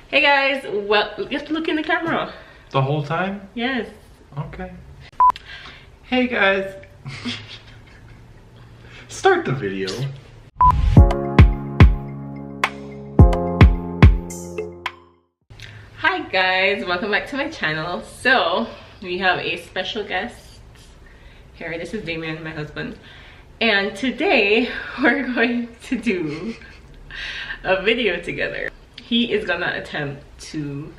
Hey guys, well, you have to look in the camera. The whole time? Yes. Okay. Hey guys. Start the video. Hi guys, welcome back to my channel. So, we have a special guest here. This is Damien, my husband. And today, we're going to do a video together. He is gonna attempt to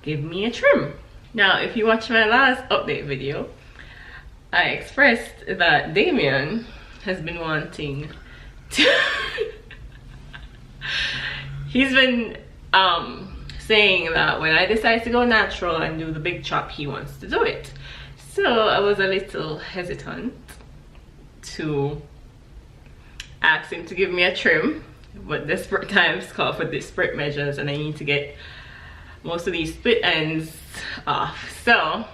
give me a trim. Now, if you watched my last update video, I expressed that Damien has been wanting to he's been saying that when I decide to go natural and do the big chop, he wants to do it. So I was a little hesitant to ask him to give me a trim, but desperate times call for desperate measures, and I need to get most of these split ends off. So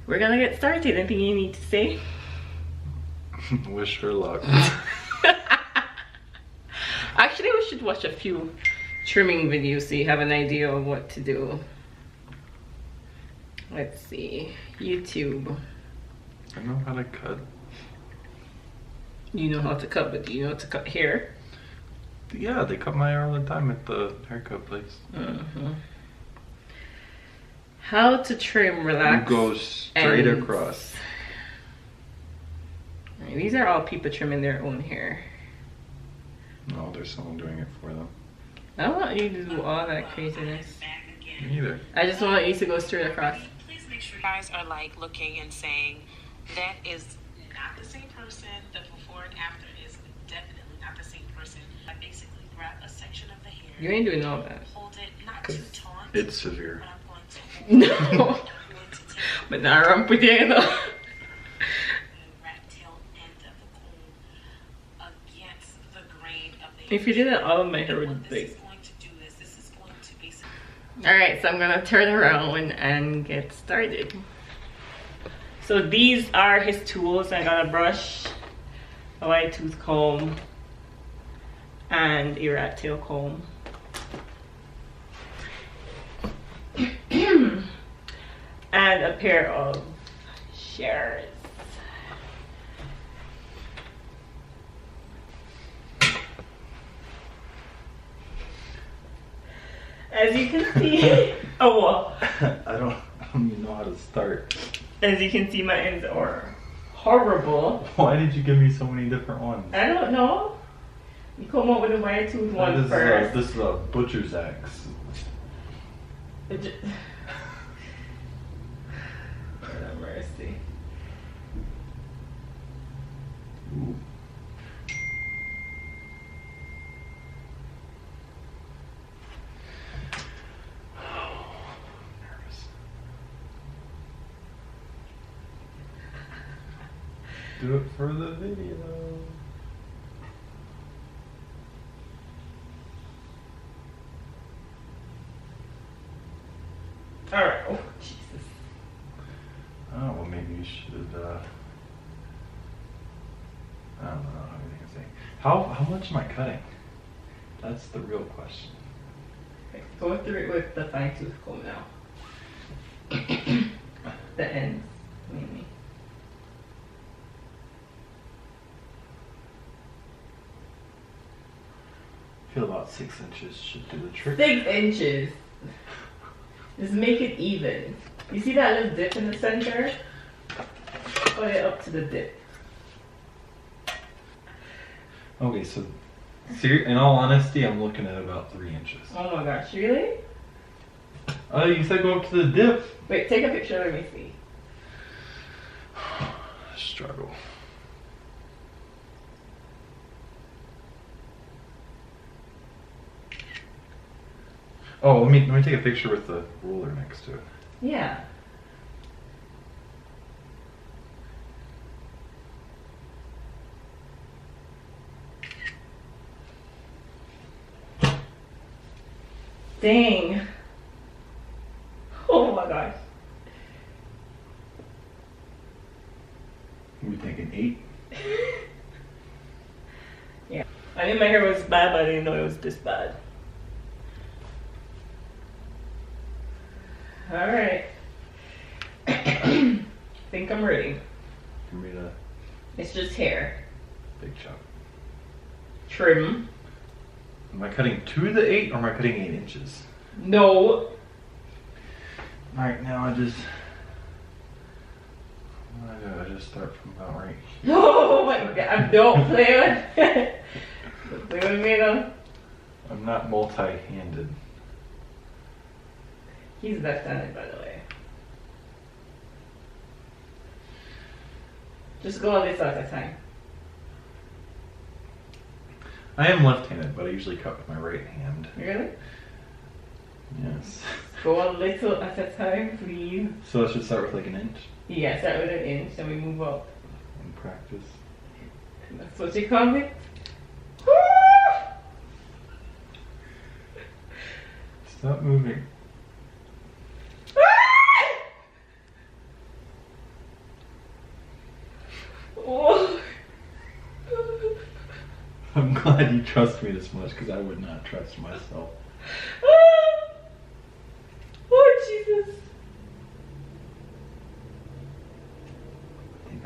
we're gonna get started. Anything you need to say? Wish her luck. Actually, we should watch a few trimming videos so you have an idea of what to do. Let's see. YouTube. I know how to cut. You know how to cut, but do you know how to cut hair? Yeah, they cut my hair all the time at the haircut place. How to trim, relax. You go straight ends. across. Right, these are all people trimming their own hair. No, there's someone doing it for them. I don't want you to do all that craziness. Me either. I just want you to go straight across. Please make sure you guys are like looking and saying that is not the same person. The before and after is definitely not the same person. I basically grab a section of the hair. You ain't doing all that. Hold it, not too taut. It's severe. But I'm going to No. But now I'm putting it on. rat tail end of the comb against the grain of the hair. If you did that, all of my hair would be big. This is going to do this. This is going to basically. Alright, so I'm gonna turn around and get started. So these are his tools. I got a brush, a wide tooth comb, and a rat tail comb. And a pair of shears. As you can see, oh well. I don't even know how to start. As you can see, my ends are horrible. Why did you give me so many different ones? I don't know. You come up with a wide tooth one first. This is a butcher's axe. Lord have mercy. Ooh. Do it for the video. Alright. Oh, Jesus. Oh, well, maybe you should, I don't know anything to say. How much am I cutting? That's the real question. Okay, go through it with the fine tooth comb now. The ends, mainly. I feel about 6 inches should do the trick. 6 inches. Just make it even. You see that little dip in the center? Put it up to the dip. Okay, so in all honesty, I'm looking at about 3 inches. Oh my gosh, really? Oh, you said go up to the dip. Wait, take a picture, let me see. Struggle. Oh, let me take a picture with the ruler next to it. Yeah. Dang. Oh my gosh. We're thinking 8. Yeah. I knew my hair was bad, but I didn't know it was this bad. Alright. Think I'm ready. Give me the It's just hair. big chop. Trim. Am I cutting to the 8 or am I cutting 8 inches? No. Alright, now I just start from about right here. Oh my god, don't play with don't play with me though. I'm not multi-handed. He's left-handed, by the way. Just go on this side at a time. I am left-handed, but I usually cut with my right hand. Really? Yes. Go a little at a time, please. So I should start with like an inch Yeah, start with an inch, then we move up. in practice. That's what you call it? Stop moving. Oh. I'm glad you trust me this much because I would not trust myself. Oh, Jesus. I think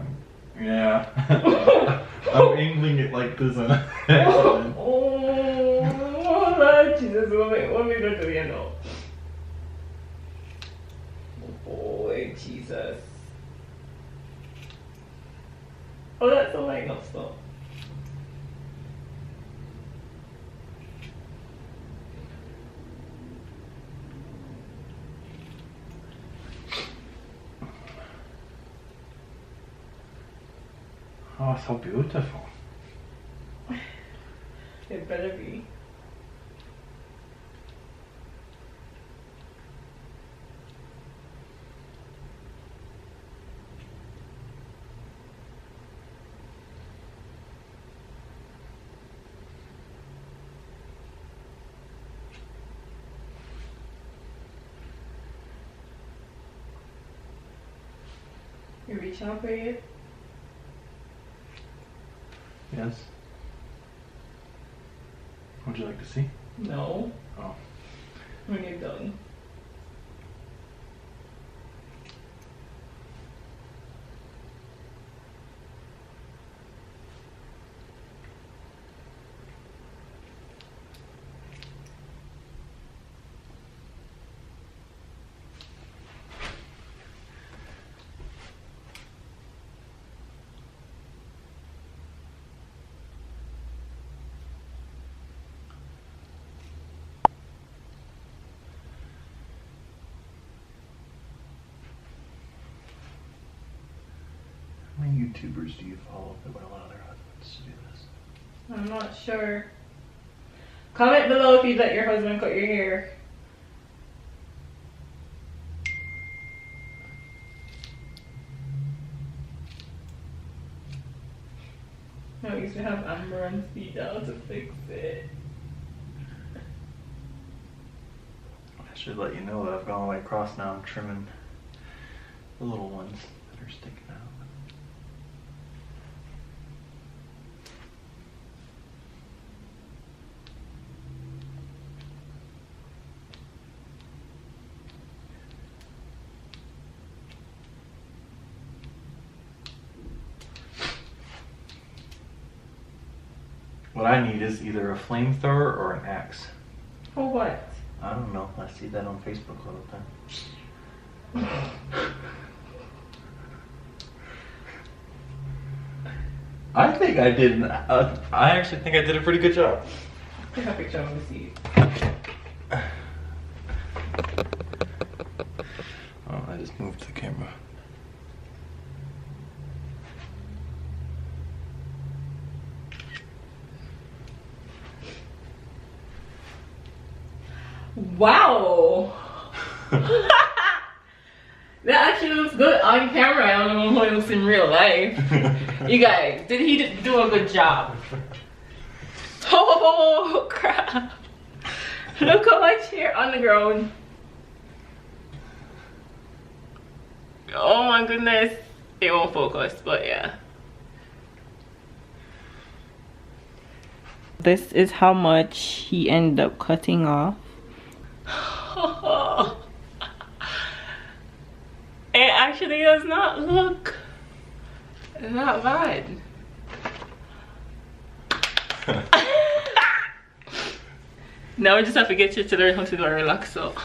yeah. I'm angling it like this on accident. Oh, Lord Jesus. What we going to do, you know? Oh, boy, Jesus. Oh, that's a light up stuff. Oh, so beautiful. It better be. You reach out for it? Yes. Would you like to see? No. Oh. When you're done. How many YouTubers do you follow that would allow their husbands to do this? I'm not sure. Comment below if you'd let your husband cut your hair. I used to have Amber and Speed down to fix it. I should let you know that I've gone all the way across now. I'm trimming the little ones that are sticking out. What I need is either a flamethrower or an axe. For what? I don't know. I see that on Facebook all the time. I think I did. I actually think I did a pretty good job. Take a picture of the seed. Oh, I just moved the camera. Wow! That actually looks good on camera. I don't know how it looks in real life. You guys, did he do a good job? Oh crap! Look how much hair on the ground. Oh my goodness. It won't focus, but yeah. This is how much he ended up cutting off. actually does not look that bad. Now we just have to get you to learn how to do a relaxo.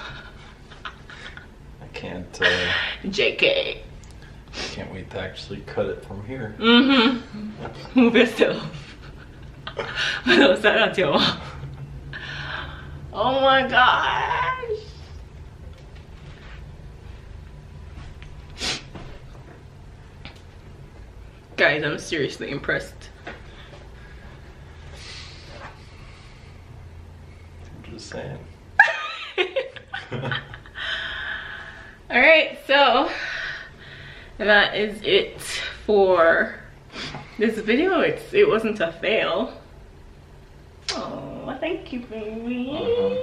I can't. JK. Can't wait to actually cut it from here. Move yourself. Oh my gosh. Guys, I'm seriously impressed. I'm just saying. Alright, so that is it for this video. It wasn't a fail. Oh, thank you, baby.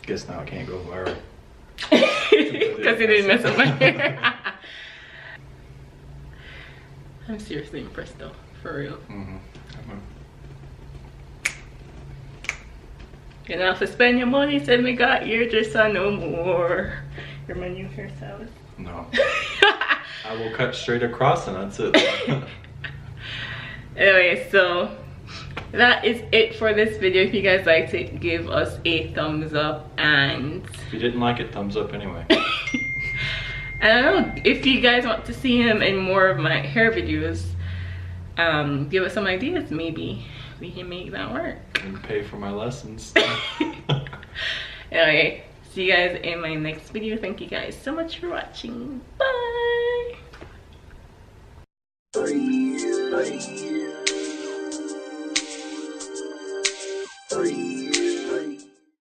Guess now I can't go viral. Because you didn't mess up my hair. I'm seriously impressed though, for real. You don't have to spend your money, said me got your dress on no more. You're my new hairstylist. No. I will cut straight across and that's it. Anyway, so that is it for this video. If you guys liked it, give us a thumbs up, and if you didn't like it, thumbs up anyway. I don't know, if you guys want to see him in more of my hair videos, give us some ideas. Maybe we can make that work. And pay for my lessons. Anyway, see you guys in my next video. Thank you guys so much for watching. Bye.